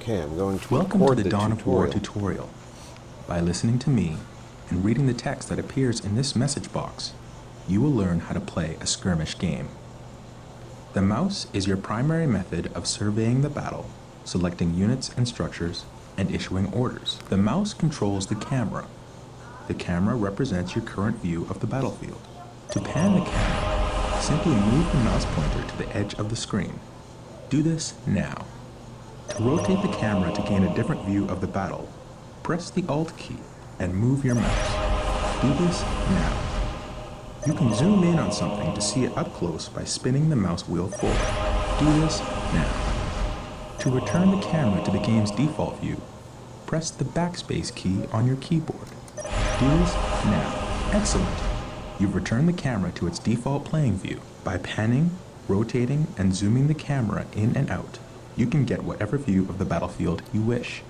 Okay, I'm going to Welcome to record the Dawn of War tutorial. tutorial. By listening to me and reading the text that appears in this message box, you will learn how to play a skirmish game. The mouse is your primary method of surveying the battle, selecting units and structures, and issuing orders. The mouse controls the camera. The camera represents your current view of the battlefield. To pan the camera, simply move the mouse pointer to the edge of the screen. Do this now. To rotate the camera to gain a different view of the battle, press the Alt key and move your mouse. Do this now. You can zoom in on something to see it up close by spinning the mouse wheel forward. Do this now. To return the camera to the game's default view, press the backspace key on your keyboard. Do this now. Excellent. You've returned the camera to its default playing view. By panning, rotating, and zooming the camera in and out, you can get whatever view of the battlefield you wish.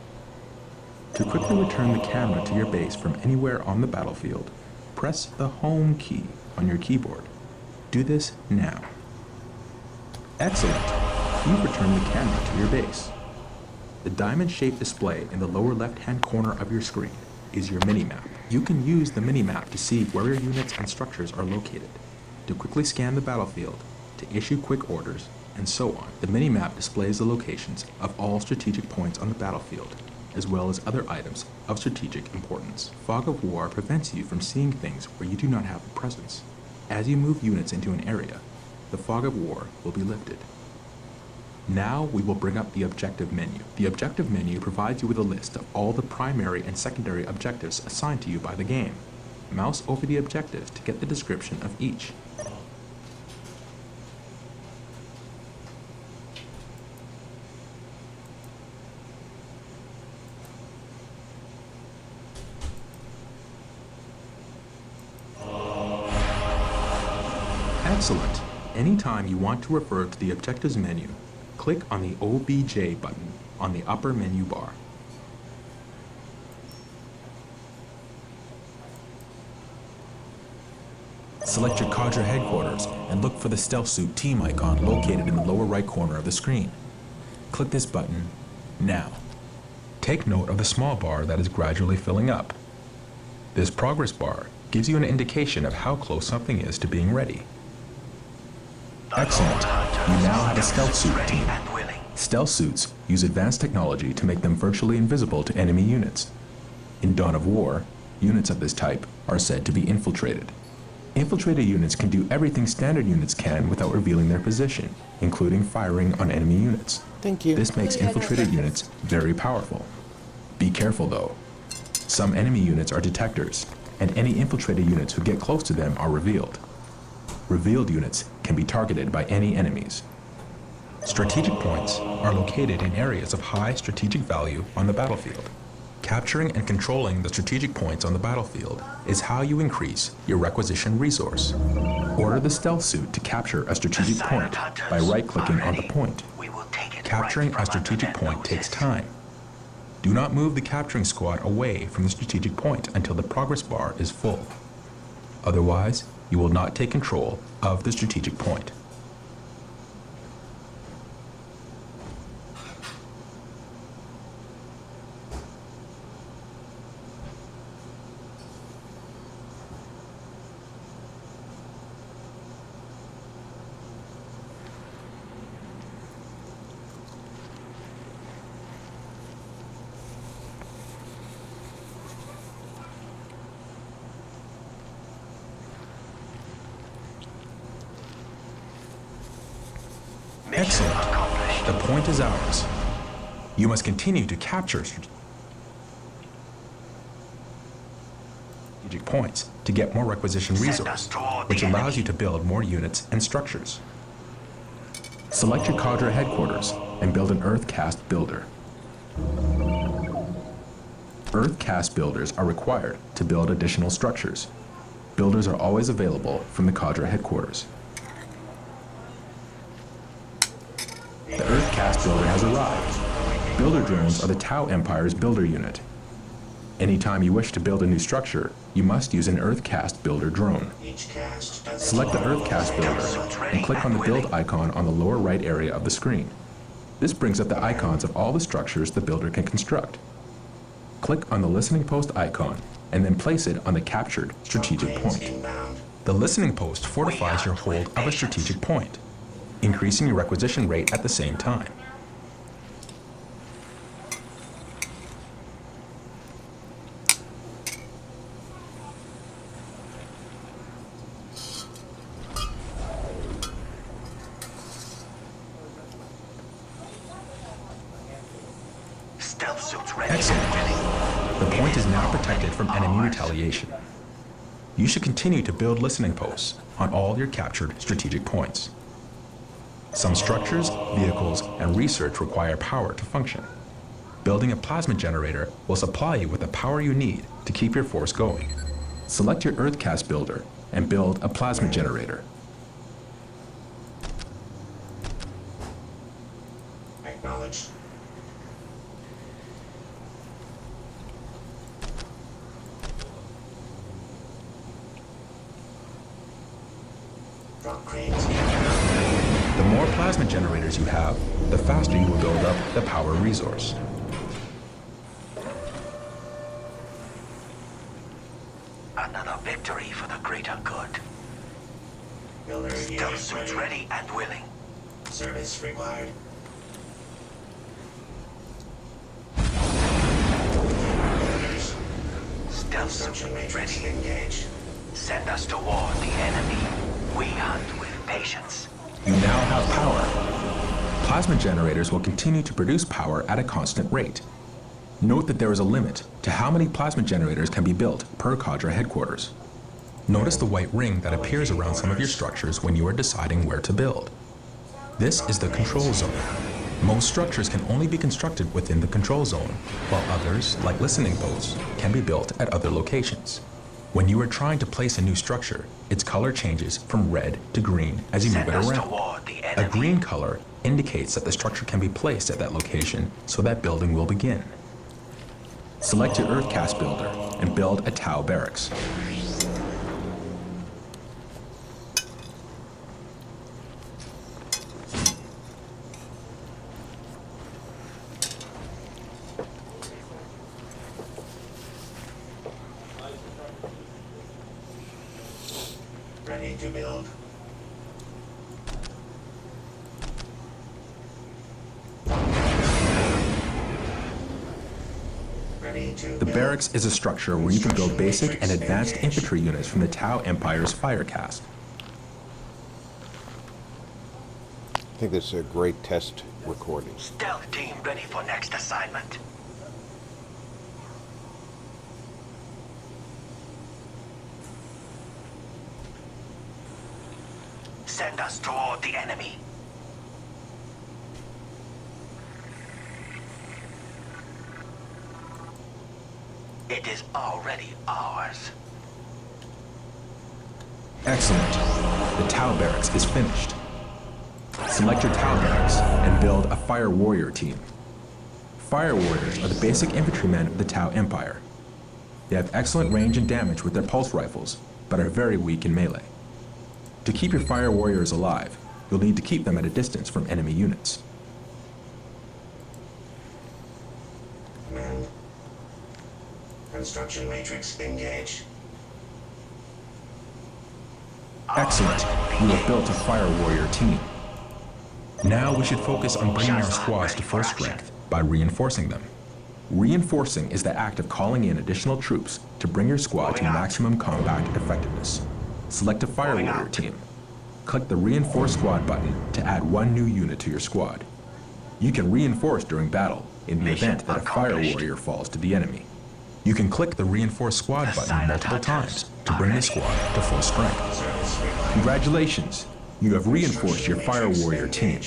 To quickly return the camera to your base from anywhere on the battlefield, press the Home key on your keyboard. Do this now. Excellent! You've returned the camera to your base. The diamond-shaped display in the lower left-hand corner of your screen is your minimap. You can use the minimap to see where your units and structures are located, to quickly scan the battlefield, to issue quick orders, and so on. The minimap displays the locations of all strategic points on the battlefield, as well as other items of strategic importance. Fog of War prevents you from seeing things where you do not have a presence. As you move units into an area, the Fog of War will be lifted. Now we will bring up the objective menu. The objective menu provides you with a list of all the primary and secondary objectives assigned to you by the game. Mouse over the objectives to get the description of each. Excellent. Anytime you want to refer to the Objectives menu, click on the OBJ button on the upper menu bar. Select your cadre headquarters and look for the Stealth Suit team icon located in the lower right corner of the screen. Click this button now. Take note of the small bar that is gradually filling up. This progress bar gives you an indication of how close something is to being ready. Excellent. You now have a Stealth Suit team. Stealth Suits use advanced technology to make them virtually invisible to enemy units. In Dawn of War, units of this type are said to be infiltrated. Infiltrated units can do everything standard units can without revealing their position, including firing on enemy units. Thank you. This makes infiltrated units very powerful. Be careful though. Some enemy units are detectors, and any infiltrated units who get close to them are revealed. Revealed units can be targeted by any enemies. Strategic points are located in areas of high strategic value on the battlefield. Capturing and controlling the strategic points on the battlefield is how you increase your requisition resource. Order the Stealth Suit to capture a strategic point by right-clicking on the point. Capturing a strategic point takes time. Do not move the capturing squad away from the strategic point until the progress bar is full. Otherwise, you will not take control of the strategic point. Excellent. The point is ours. You must continue to capture strategic points to get more requisition resource, which allows you to build more units and structures. Select your cadre headquarters and build an Earth Cast Builder. Earth Cast Builders are required to build additional structures. Builders are always available from the cadre headquarters. The Earth Cast Builder has arrived. Builder drones are the Tau Empire's builder unit. Anytime you wish to build a new structure, you must use an Earth Cast Builder drone. Select the Earth Cast Builder and click on the build icon on the lower right area of the screen. This brings up the icons of all the structures the builder can construct. Click on the listening post icon and then place it on the captured strategic point. The listening post fortifies your hold of a strategic point, increasing your requisition rate at the same time. Excellent. The point is now protected from enemy retaliation. You should continue to build listening posts on all your captured strategic points. Some structures, vehicles, and research require power to function. Building a plasma generator will supply you with the power you need to keep your force going. Select your Earthcast builder and build a plasma generator. Acknowledged. The more plasma generators you have, the faster you will build up the power resource. Another victory for the greater good. Builder Stealth suits ready and willing. Service required. Builders. Stealth suit Construction matrix ready. engaged. Send us toward the enemy. We hunt with patience. You now have power. Plasma generators will continue to produce power at a constant rate. Note that there is a limit to how many plasma generators can be built per cadre headquarters. Notice the white ring that appears around some of your structures when you are deciding where to build. This is the control zone. Most structures can only be constructed within the control zone, while others, like listening posts, can be built at other locations. When you are trying to place a new structure, its color changes from red to green as you move it around. A green color indicates that the structure can be placed at that location, so that building will begin. Select your Earthcast builder and build a Tau barracks. Ready to build. Ready to The build. barracks is a structure where you can build basic and advanced infantry units from the Tau Empire's Firecast. I think this is a great test recording. Stealth team ready for next assignment. Send us toward the enemy. It is already ours. Excellent. The Tau barracks is finished. Select your Tau barracks and build a Fire Warrior team. Fire Warriors are the basic infantrymen of the Tau Empire. They have excellent range and damage with their pulse rifles, but are very weak in melee. To keep your Fire Warriors alive, you'll need to keep them at a distance from enemy units. Command. Construction matrix engaged. Excellent. You have built a Fire Warrior team. Now we should focus on bringing our squads to full strength by reinforcing them. Reinforcing is the act of calling in additional troops to bring your squad to maximum combat effectiveness. Select a Fire Warrior team. Click the Reinforce Squad button to add one new unit to your squad. You can reinforce during battle in the event that a Fire Warrior falls to the enemy. You can click the Reinforce Squad button multiple times to bring the squad to full strength. Service required. Congratulations! You have reinforced your Fire Warrior team.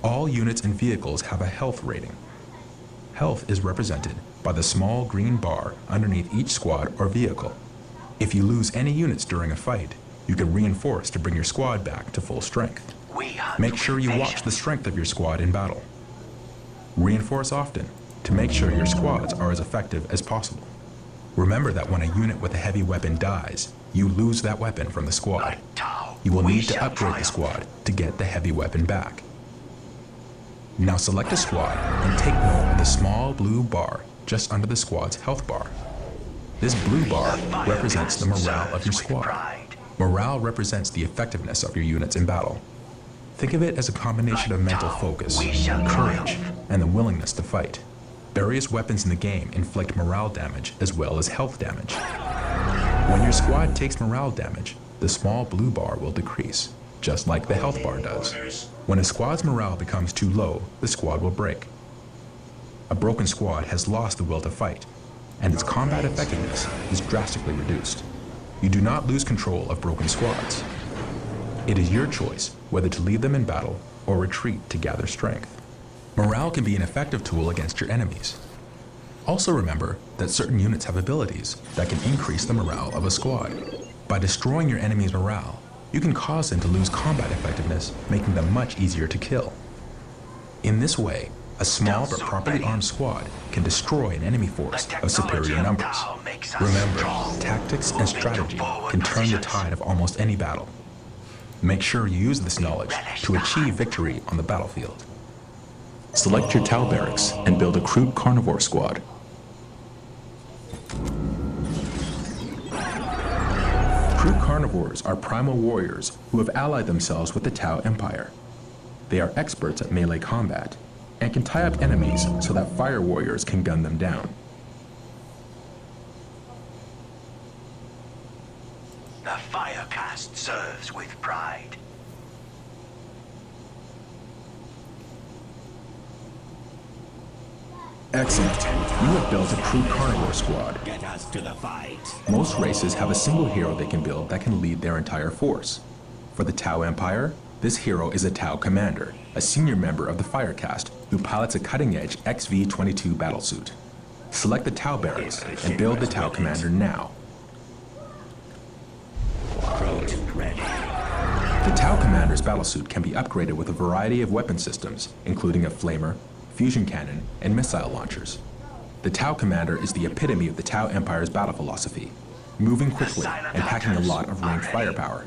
All units and vehicles have a health rating. Health is represented by the small green bar underneath each squad or vehicle. If you lose any units during a fight, you can reinforce to bring your squad back to full strength. Make sure you watch the strength of your squad in battle. Reinforce often to make sure your squads are as effective as possible. Remember that when a unit with a heavy weapon dies, you lose that weapon from the squad. You will need to upgrade the squad to get the heavy weapon back. Now select a squad and take note of the small blue bar just under the squad's health bar. This blue bar represents the morale of your squad. Morale represents the effectiveness of your units in battle. Think of it as a combination of mental focus, courage, and the willingness to fight. Various weapons in the game inflict morale damage as well as health damage. When your squad takes morale damage, the small blue bar will decrease, just like the health bar does. When a squad's morale becomes too low, the squad will break. A broken squad has lost the will to fight, and its combat effectiveness is drastically reduced. You do not lose control of broken squads. It is your choice whether to leave them in battle or retreat to gather strength. Morale can be an effective tool against your enemies. Also remember that certain units have abilities that can increase the morale of a squad. By destroying your enemy's morale, you can cause them to lose combat effectiveness, making them much easier to kill. In this way, a small but properly armed squad can destroy an enemy force of superior numbers. Remember, tactics and strategy can turn the tide of almost any battle. Make sure you use this knowledge to achieve victory on the battlefield. Select your Tau barracks and build a crude carnivore squad. Crude carnivores are primal warriors who have allied themselves with the Tau Empire. They are experts at melee combat and can tie up enemies so that fire warriors can gun them down. The fire caste serves with pride. Excellent. You have built a crude carnivore squad. Get us to the fight. Most races have a single hero they can build that can lead their entire force. For the Tau Empire, this hero is a Tau Commander, a senior member of the Fire Caste who pilots a cutting-edge XV-22 battlesuit. Select the Tau barracks and build the Tau Commander now. Ready. The Tau Commander's battlesuit can be upgraded with a variety of weapon systems, including a flamer, fusion cannon, and missile launchers. The Tau Commander is the epitome of the Tau Empire's battle philosophy, moving quickly and packing a lot of ranged firepower.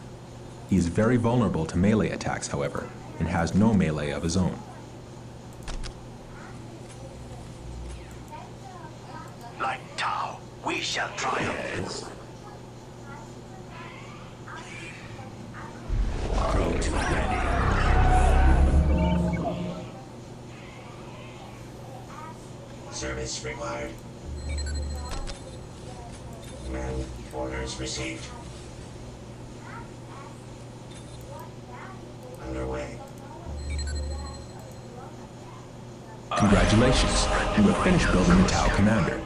He is very vulnerable to melee attacks, however, and has no melee of his own. Like Tau, we shall triumph. Approach ready. Service required. Command orders received. Underway. Congratulations, you have finished building the Tau Commander.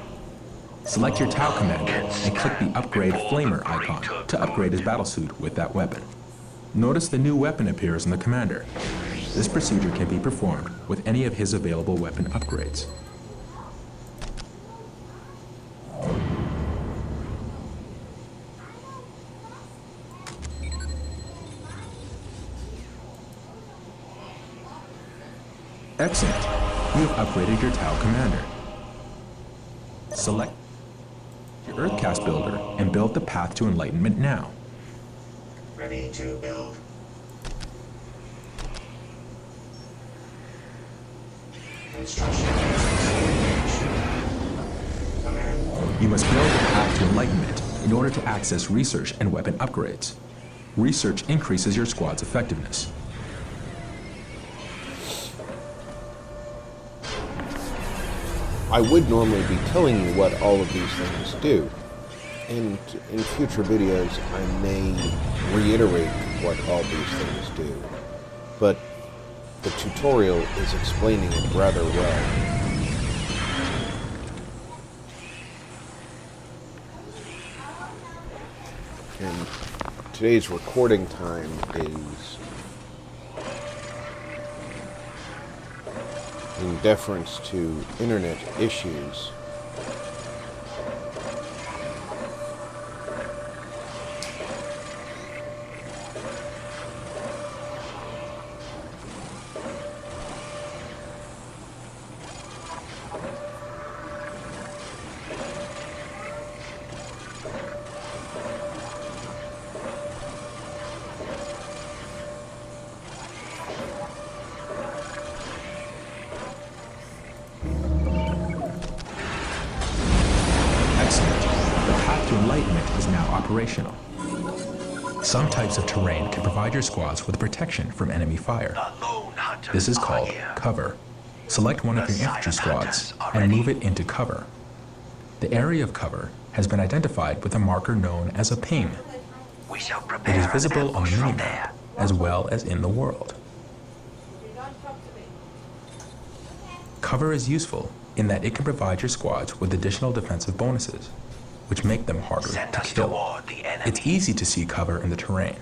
Select your Tau Commander and click the Upgrade Flamer icon to upgrade his battlesuit with that weapon. Notice the new weapon appears in the Commander. This procedure can be performed with any of his available weapon upgrades. Excellent. You have upgraded your Tau Commander. Select your Earth Caste Builder and build the Path to Enlightenment now. Ready to build. Construction. Command. You must build the Path to Enlightenment in order to access research and weapon upgrades. Research increases your squad's effectiveness. I would normally be telling you what all of these things do, and in future videos I may reiterate what all these things do, but the tutorial is explaining it rather well. And today's recording time is in deference to internet issues. enlightenment is now operational. Some types of terrain can provide your squads with protection from enemy fire. The lone hunters This is are called here. cover. Select one of The your infantry silent squads hunters are and ready. move it into cover. The area of cover has been identified with a marker known as a ping. We shall It prepare is an visible on ambush the from minimap there. as well as in the world. Cover is useful in that it can provide your squads with additional defensive bonuses, which make them harder Send to us kill. toward the enemy. It's easy to see cover in the terrain.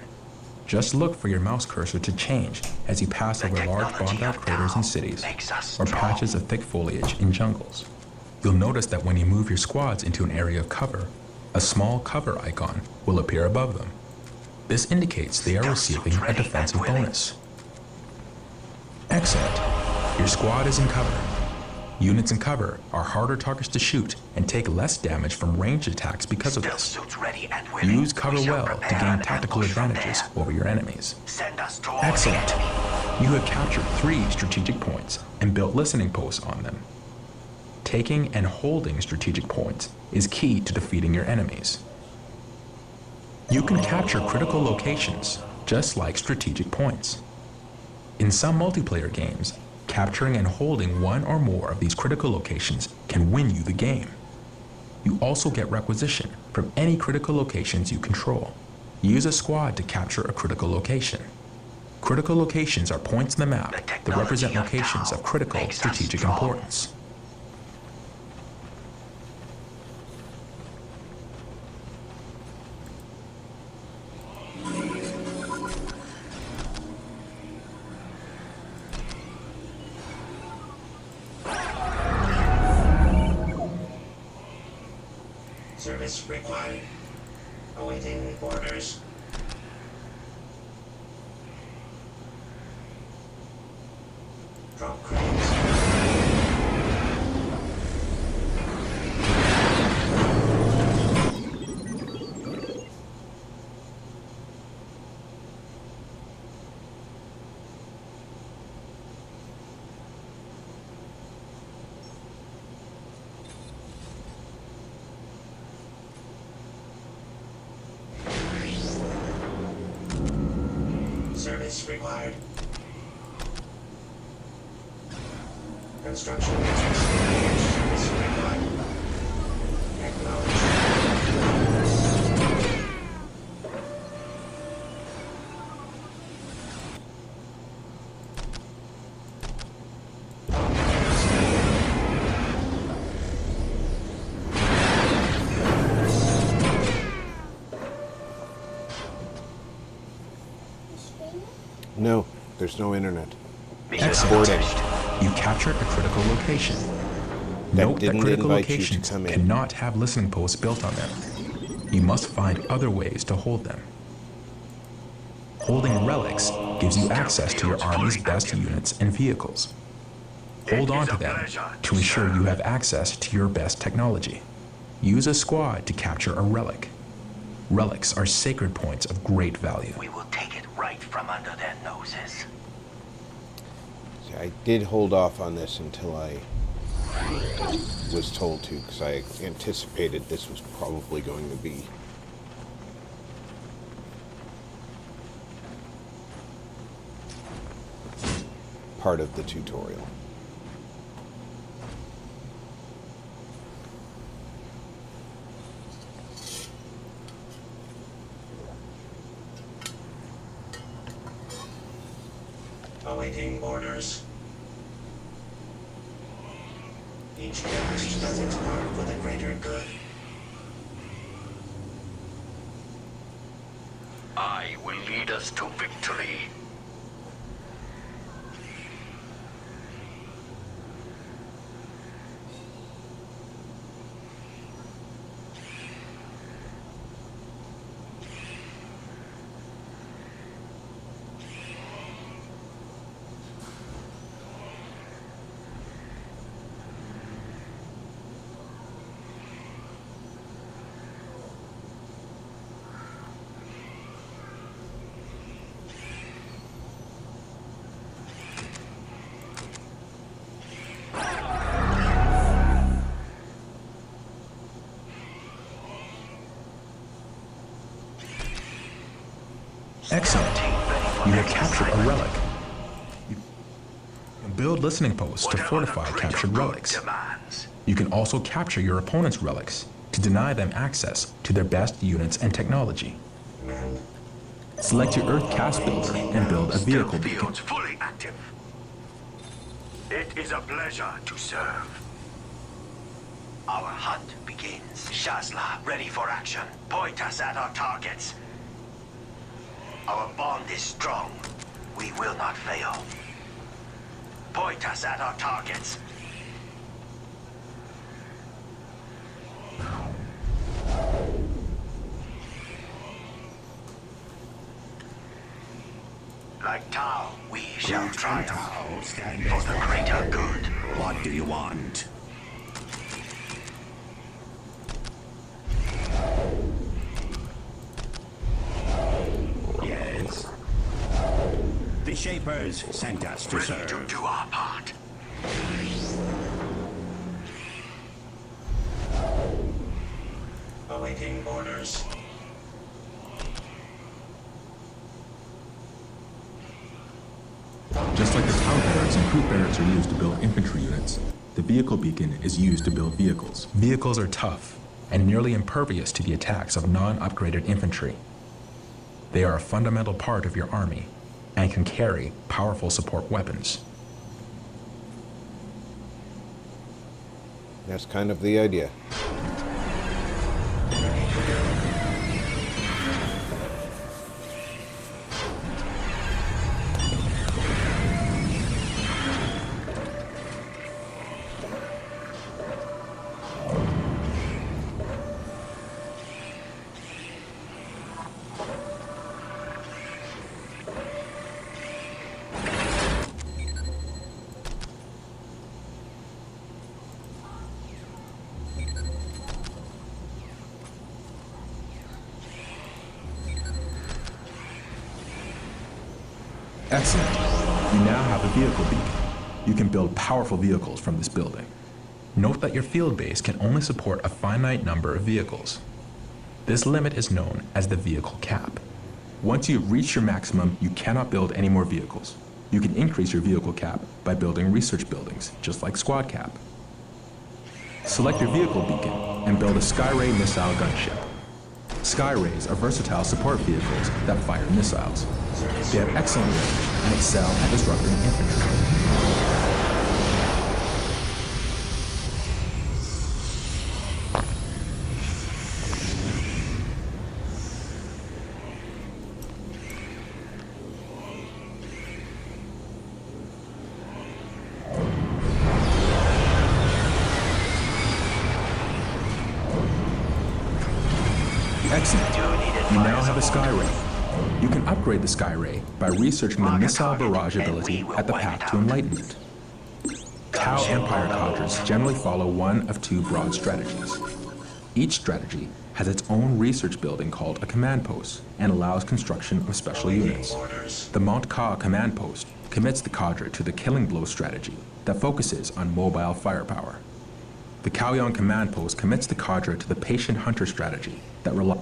Just look for your mouse cursor to change as you pass The over large technology bombed-out of craters Tao in cities makes us or strong. patches of thick foliage in jungles. You'll notice that when you move your squads into an area of cover, a small cover icon will appear above them. This indicates they are Stealth receiving suits a ready and defensive willing. bonus. Excellent. Your squad is in cover. Units in cover are harder targets to shoot and take less damage from ranged attacks because of Stealth this. suits ready and willing. Use cover We shall well to prepare gain an tactical ambush from advantages there. over your enemies. Send us toward Excellent. the enemy. You have captured 3 strategic points and built listening posts on them. Taking and holding strategic points is key to defeating your enemies. You can capture critical locations, just like strategic points. In some multiplayer games, capturing and holding one or more of these critical locations can win you the game. You also get requisition from any critical locations you control. Use a squad to capture a critical location. Critical locations are points in the map that represent locations of critical strategic importance. Service required. Awaiting orders. Drop cranes. Service required. Construction matrix engaged. Service required. Acknowledged. No, there's no internet. Mission Excellent. accomplished. You captured a critical location. That Note that didn't critical invite you to locations come in. cannot have listening posts built on them. You must find other ways to hold them. Holding relics gives you access to your army's best units and vehicles. Hold on to them to ensure you have access to your best technology. Use a squad to capture a relic. Relics are sacred points of great value. We will take it right from under their noses. See, I did hold off on this until I was told to, because I anticipated this was probably going to be part of the tutorial. Awaiting orders. Each cast does its part for the greater good. I will lead us to victory. Excellent. You have captured a relic. You can build listening posts to fortify captured relics. You can also capture your opponent's relics to deny them access to their best units and technology. Select your Earth Cast Builder and build a vehicle beacon. Fully active. It is a pleasure to serve. Our hunt begins. Shazla, ready for action. Point us at our targets. Our bond is strong. We will not fail. Point us at our targets. Like Tau, we shall triumph Tau, stand for as the one. greater good. What do you want? Yes. The Shapers sent us to Ready to serve. do our part. Awaiting orders. Just like the town barracks and troop barracks are used to build infantry units, the vehicle beacon is used to build vehicles. Vehicles are tough and nearly impervious to the attacks of non-upgraded infantry. They are a fundamental part of your army and can carry powerful support weapons. That's kind of the idea. Excellent. You now have a vehicle beacon. You can build powerful vehicles from this building. Note that your field base can only support a finite number of vehicles. This limit is known as the vehicle cap. Once you've reached your maximum, you cannot build any more vehicles. You can increase your vehicle cap by building research buildings, just like squad cap. Select your vehicle beacon and build a Skyray missile gunship. Skyrays are versatile support vehicles that fire missiles. They have excellent range and excel at disrupting infantry. Excellent. You now have a Skyray. You can upgrade the Skyray by researching the missile barrage ability at the Path to Enlightenment. Tau Empire cadres generally follow one of two broad strategies. Each strategy has its own research building called a command post and allows construction of special units. The Mont Ka command post commits the cadre to the killing blow strategy that focuses on mobile firepower. The Kaoyong command post commits the cadre to the patient hunter strategy that relies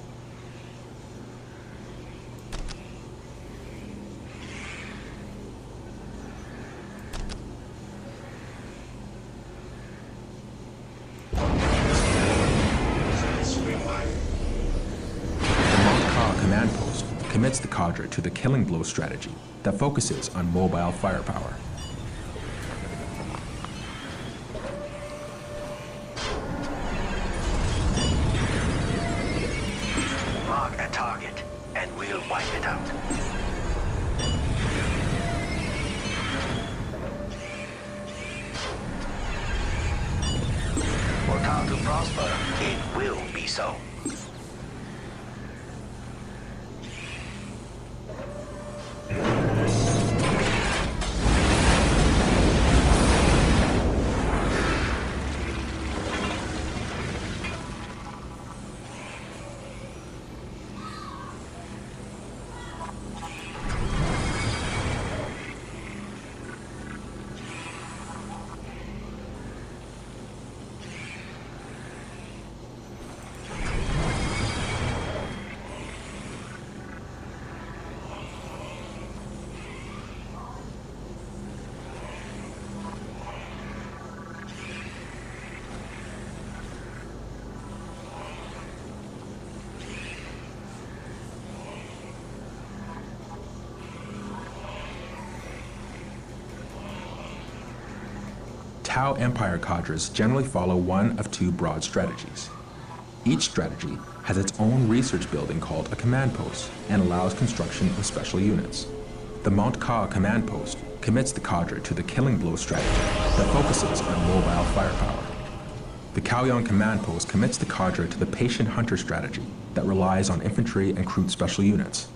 commits the cadre to the killing blow strategy that focuses on mobile firepower. Mark a target, and we'll wipe it out. For Tau to prosper, it will be so. Tau Empire cadres generally follow one of two broad strategies. Each strategy has its own research building called a command post and allows construction of special units. The Mount Ka command post commits the cadre to the killing blow strategy that focuses on mobile firepower. The Kaoyong command post commits the cadre to the patient hunter strategy that relies on infantry and crude special units.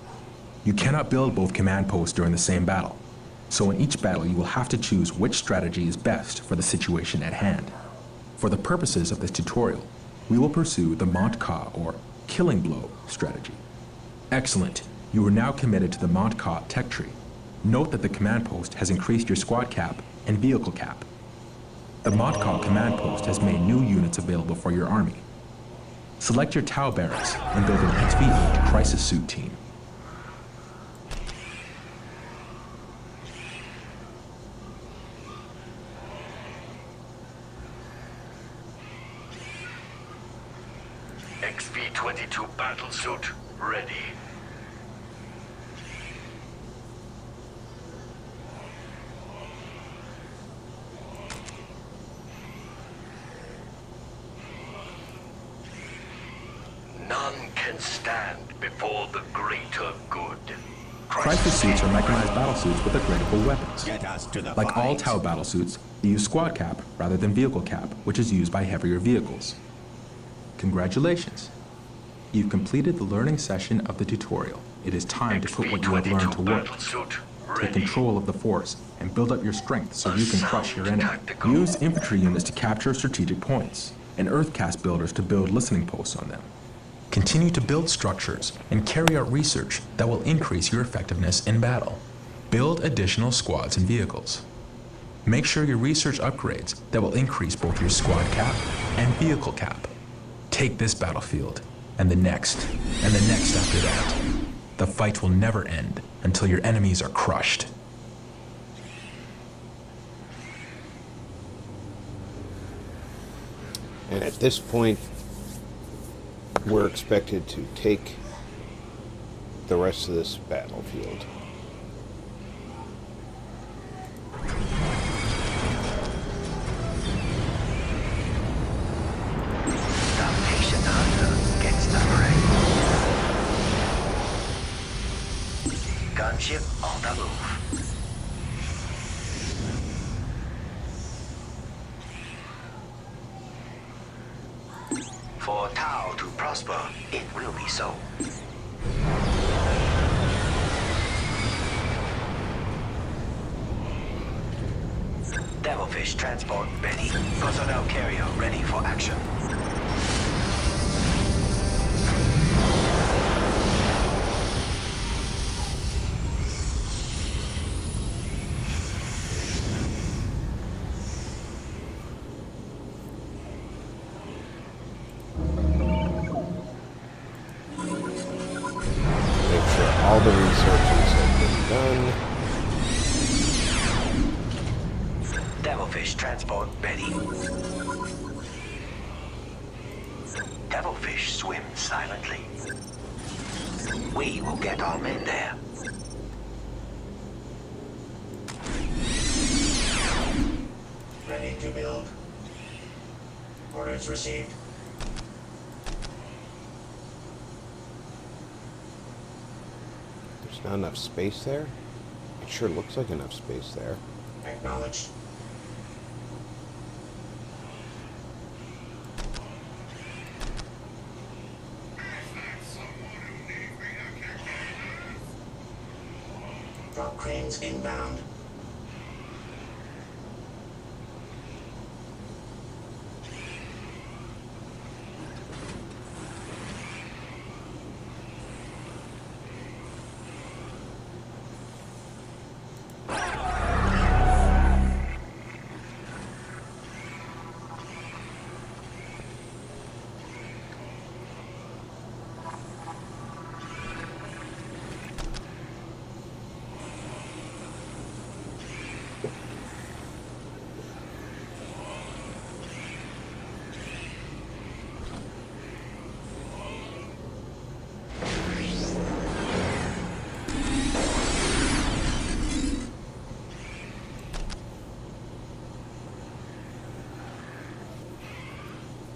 You cannot build both command posts during the same battle, so in each battle you will have to choose which strategy is best for the situation at hand. For the purposes of this tutorial, we will pursue the Mount Ka or killing blow strategy. Excellent, you are now committed to the Mount Ka tech tree. Note that the command post has increased your squad cap and vehicle cap. The Mount Ka command post has made new units available for your army. Select your Tau barracks and build an XV8 crisis suit team. XV-22 battlesuit ready. None can stand before the greater good. Crisis suits are mechanized battlesuits with upgradable weapons. Get us to the Like all fight. Tau battlesuits, they use squad cap rather than vehicle cap, which is used by heavier vehicles. Congratulations! You've completed the learning session of the tutorial. It is time to put what you have learned to work. Battlesuit Take ready. control of the force and build up your strength so you can crush your enemy. Use infantry units to capture strategic points, and earthcast builders to build listening posts on them. Continue to build structures and carry out research that will increase your effectiveness in battle. Build additional squads and vehicles. Make sure your research upgrades that will increase both your squad cap and vehicle cap. Take this battlefield, and the next after that. The fight will never end until your enemies are crushed. And at this point, we're expected to take the rest of this battlefield. The patient hunter gets the ring. Gunship on the move. For Tau to prosper, it will be so. Devilfish transport ready. Personnel carrier ready for action. Make sure all the researches have been done. Devilfish transport ready. Devilfish swim silently. We will get our men there. Ready to build. Orders received. There's not enough space there. It sure looks like enough space there. Acknowledged. Drop cranes inbound.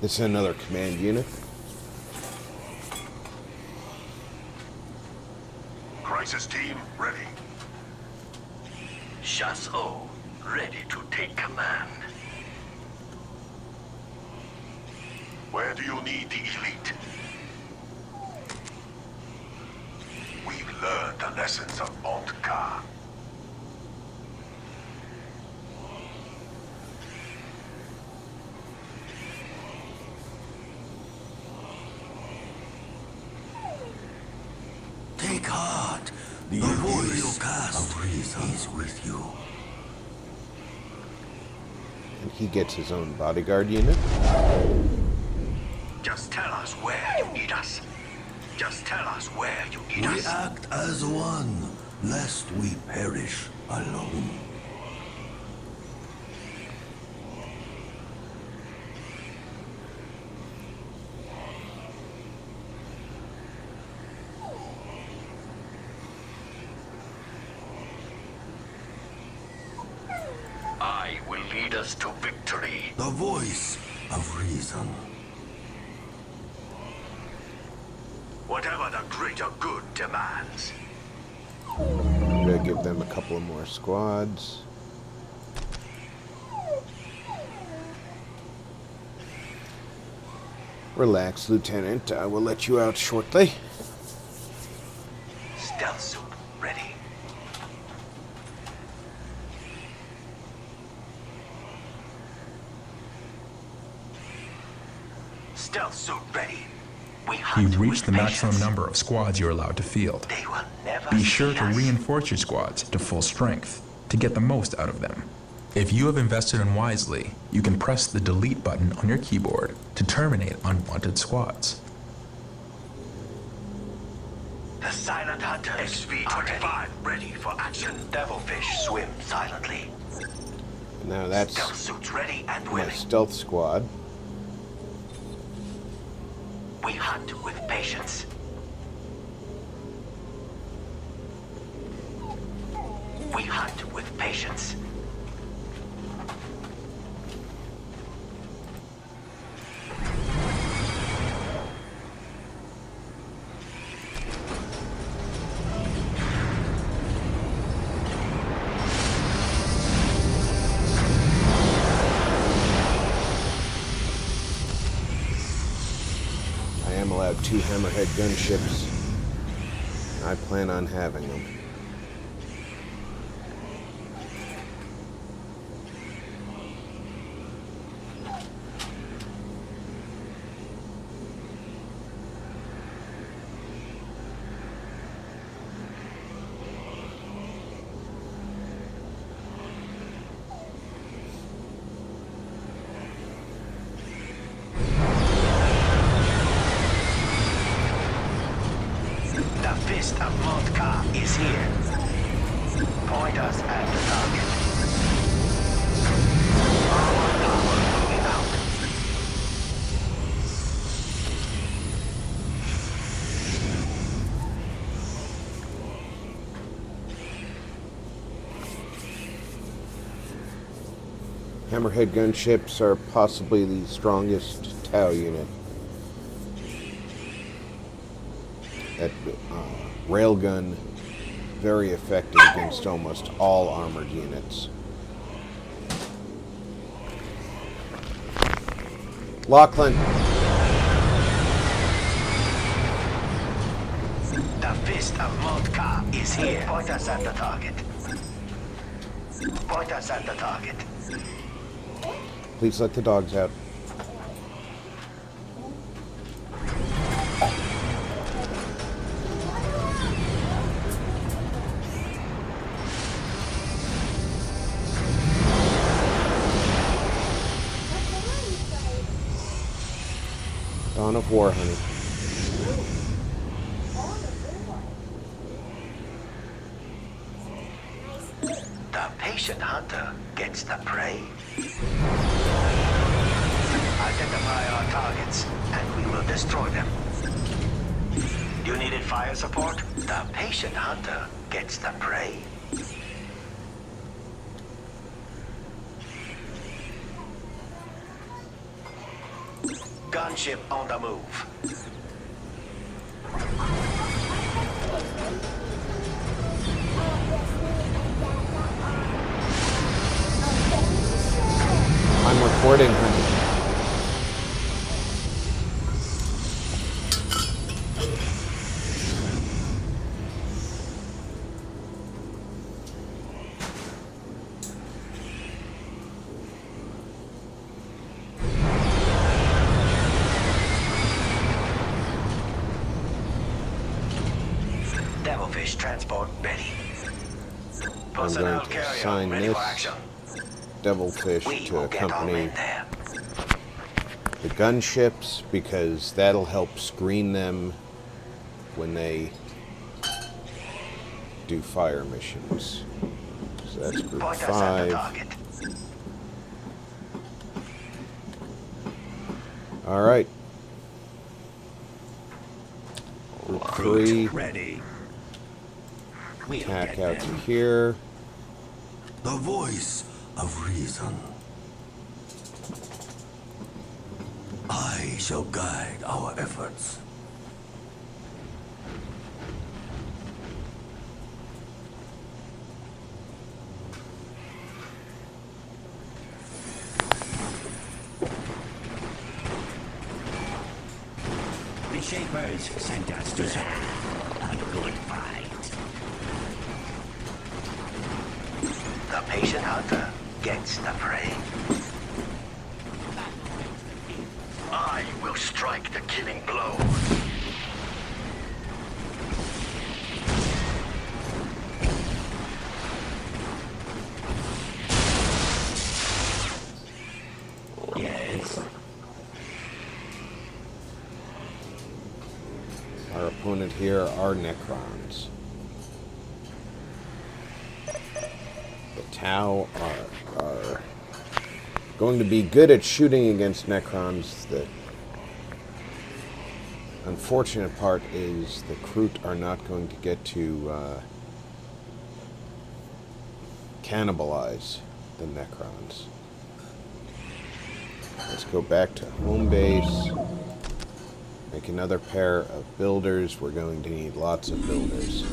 This is another command unit. Crisis team, ready. Chasseur, ready to take command. Where do you need the elite? We've learned the lessons of Montka. Take heart. The voice of reason is with you. And he gets his own bodyguard unit. Just tell us where you need us. Just tell us where you need We us. act as one, lest we perish alone. I will lead us to victory. The voice of reason. Whatever the greater good demands. I'm gonna give them a couple of more squads. Relax, Lieutenant. I will let you out shortly. Stealth suit ready. Stealth suit ready. We hunt You've reached the with maximum patience. number of squads you're allowed to field. They will never Be sure see to us. reinforce your squads to full strength to get the most out of them. If you have invested in wisely, you can press the delete button on your keyboard to terminate unwanted squads. The Silent Hunter XV-25 ready for action. Devilfish swim silently. Now that's Stealth suits ready and my willing. stealth squad. We hunt with patience. We hunt with patience. I am allowed 2 hammerhead gunships. I plan on having them. The fist of Montka is here. Point us at the target. Our power moving out. Hammerhead gunships are possibly the strongest Tau unit. That railgun, very effective against almost all armored units. Lachlan, The fist of Montka is here. Point us at the target. Point us at the target. please let the dogs out. Dawn of War, honey. The patient hunter gets the prey. Identify our targets, and we will destroy them. You needed fire support? The patient hunter gets the prey. Gunship on the move. I'm recording, honey. Devilfish transport ready. I'm Personnel going to carrier assign ready this for action. devilfish We to will get our accompany men there. the gunships because that'll help screen them when they do fire missions. So that's group Point us at the 5. target. All right. Group 3, Ready. We'll attack get out to them. here. The voice of reason. I shall guide our efforts. The Shapers sent us to a good fight. The patient hunter gets the prey. I will strike the killing blow. Yes. Our opponent here are Necrons. The Tau are going to be good at shooting against Necrons. The unfortunate part is the Kroot are not going to get to cannibalize the Necrons. Let's go back to home base. Make another pair of builders. We're going to need lots of builders.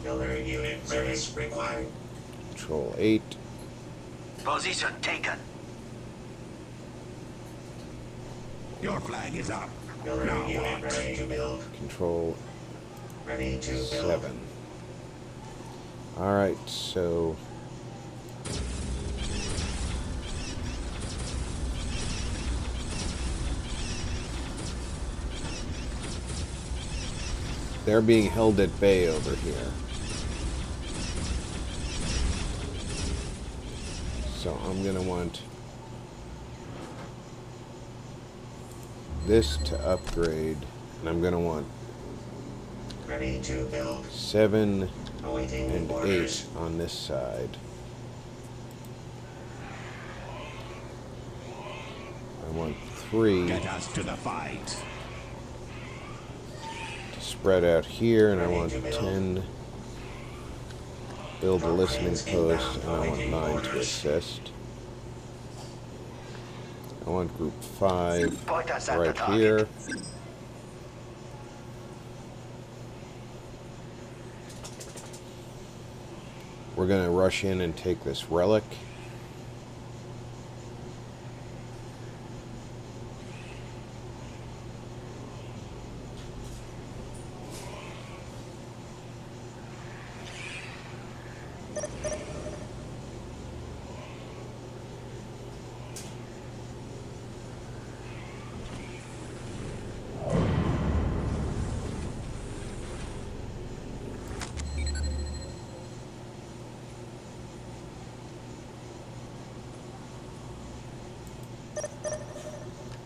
Builder unit service required. Control 8. Position taken. Your flag is up. Builder Now unit what? ready to build. Control Ready to build. 7. Alright, so they're being held at bay over here. So I'm going to want this to upgrade, and I'm going to want Ready to build. 7 Awaiting and 8 orders. on this side. I want 3 Get us to the fight. to spread out here, and I want 10. Build a listening post, and I want 9 to assist. I want group 5 Point us at the right target. here. We're going to rush in and take this relic.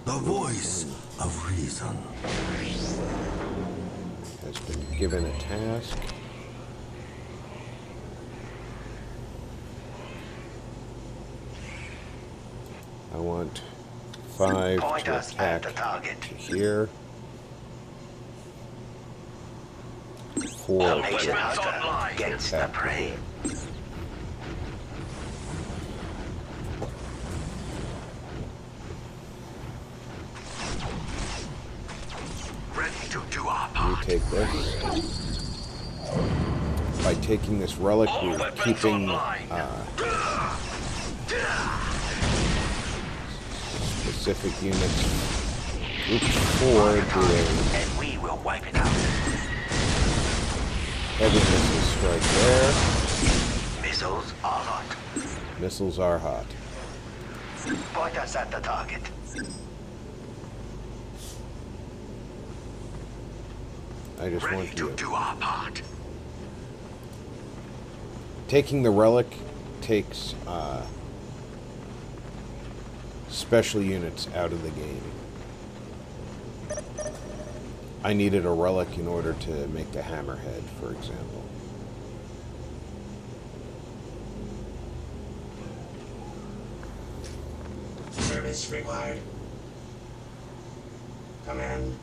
The voice of reason. Has been given a task. I want 5 Point to us at attack the target. to here. 4 The to patient hunter gets the attack to prey. here. this. By taking this relic, we're keeping specific units. Group 4 doing And we will wipe it out. heavy missile strike there. Missiles are hot. Missiles are hot. Point us at the target. I just Ready want to you. do our part. Taking the relic takes special units out of the game. I needed a relic in order to make the hammerhead, for example. Service required. Command.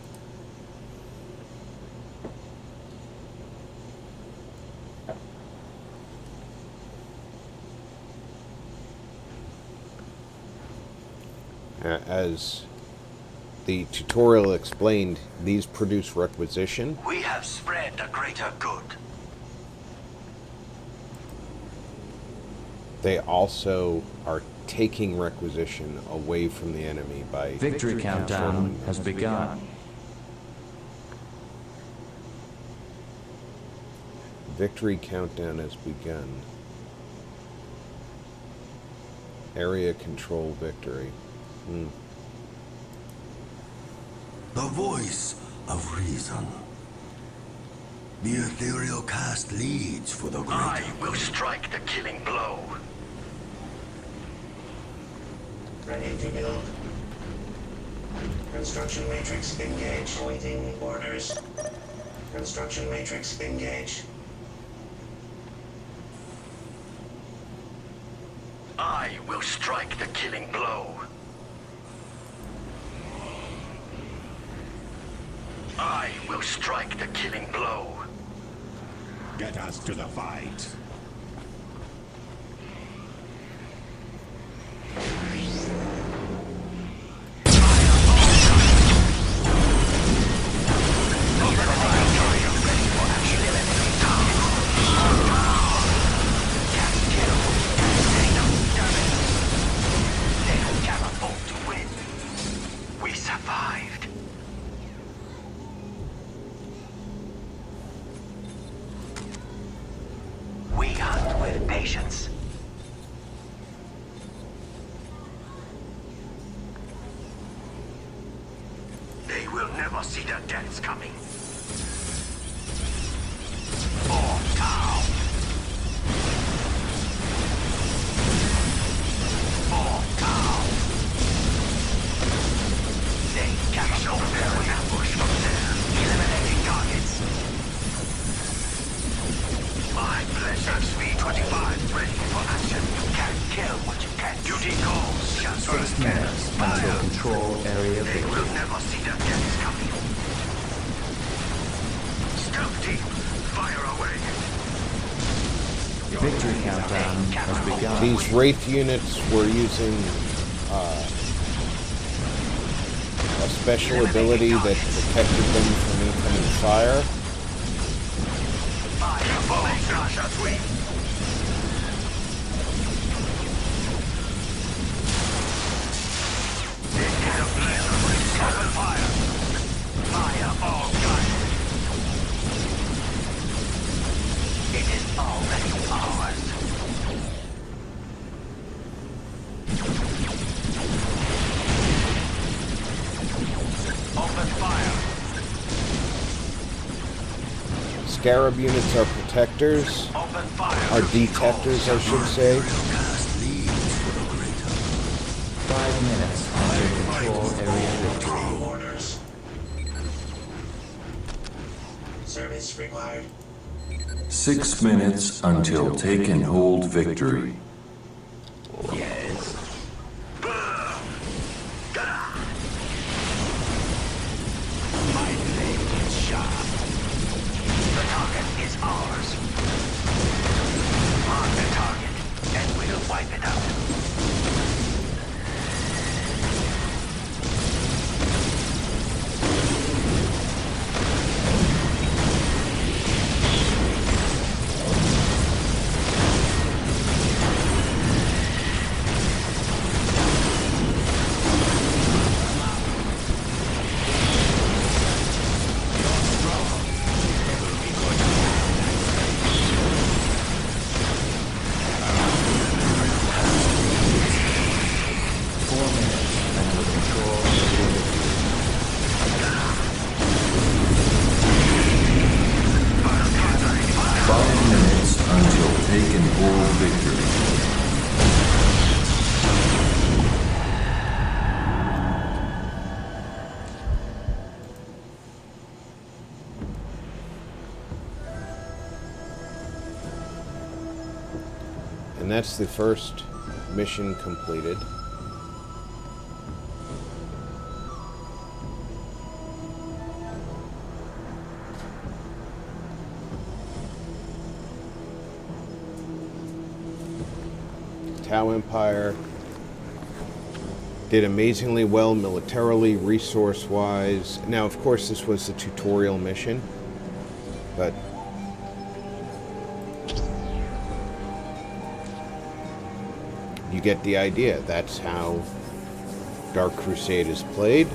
As the tutorial explained, these produce requisition. We have spread the greater good. They also are taking requisition away from the enemy by Victory countdown has begun. Victory countdown has begun. Area control victory. The voice of reason. The ethereal cast leads for the I greater. will strike the killing blow. Ready to build. Construction matrix engage. Awaiting orders. Construction matrix engage. I will strike the killing blow. I will strike the killing blow. Get us to the fight. We survived. We hunt with patience. They will never see their deaths coming. Fall down. Fall down. They cannot prepare an ambush from there. Eliminating targets. My pleasure. SV-25 ready for action. You can't kill what you can't. Duty calls. 6 minutes until control area They victory. will never see their deaths coming. Stealth team, fire away. Victory countdown has begun. These Wraith units were using a special ability that protected them from incoming fire. Fire, both as we. Open fire! Fire all guns! It is already ours. Open fire! Scarab units are protectors, Open fire! are detectors, I should say. Cast leads for the greater. 5 minutes until control area victory. All orders. Service required. 6 minutes until take and hold victory. Yes. My blade is sharp. The target is ours. Mark the target, and we'll wipe it out. that's the first mission completed. Tau Empire did amazingly well militarily, resource-wise. Now, of course, this was a tutorial mission, but you get the idea. That's how Dark Crusade is played.